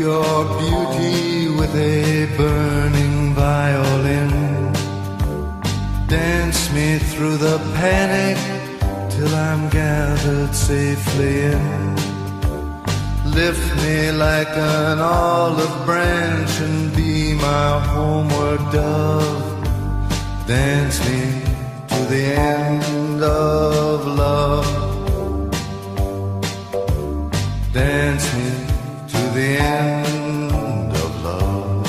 your beauty with a burning violin. Dance me through the panic till I'm gathered safely in. Lift me like an olive branch and be my homeward dove. Dance me to the end of love. Dance me to the end of love.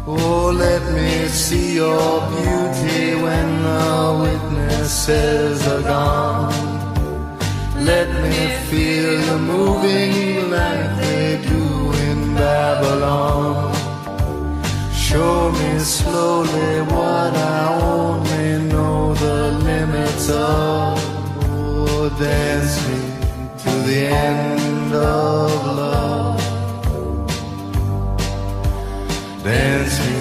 Oh, let me see your beauty when the witnesses are gone. Let me feel you moving like they do in Babylon. Show me slowly what I only know the limits of. Oh, dance me to the end of love. Dance me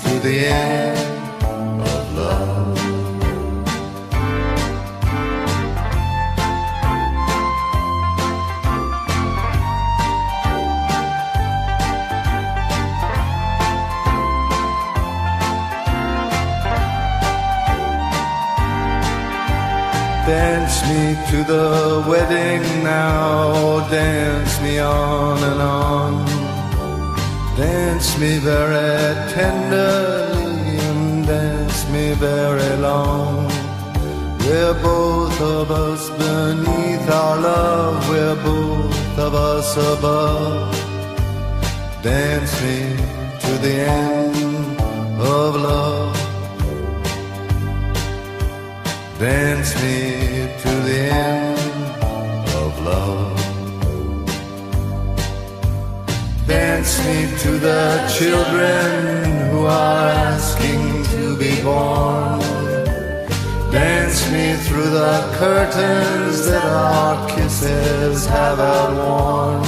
to the end of love. Dance me to the wedding now, dance me on and on. Dance me very tenderly and dance me very long. We're both of us beneath our love, we're both of us above. Dance me to the end of love. Dance me to the end of love. Dance me to the children who are asking to be born. Dance me through the curtains that our kisses have outworn.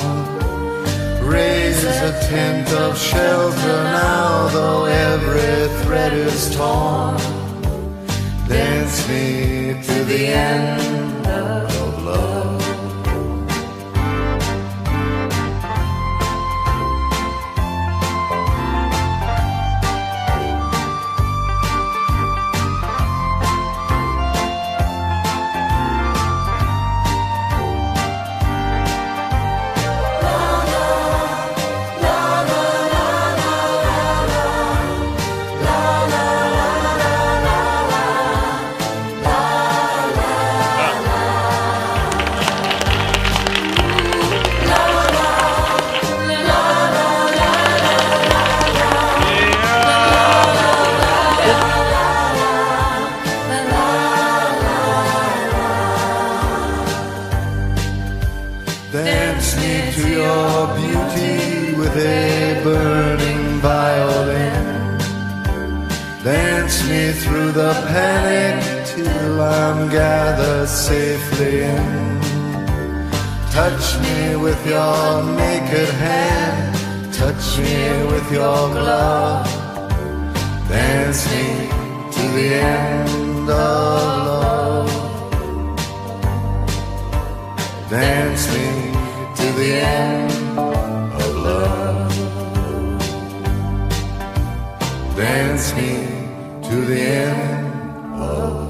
Raise a tent of shelter now, though every thread is torn. Dance me to the end of love. Dance me to your beauty with a burning violin. Dance me through the panic till I'm gathered safely in. Touch me with your naked hand, touch me with your glove. Dance me to the end of love. Dance me to the end of love. Dance me to the end of love.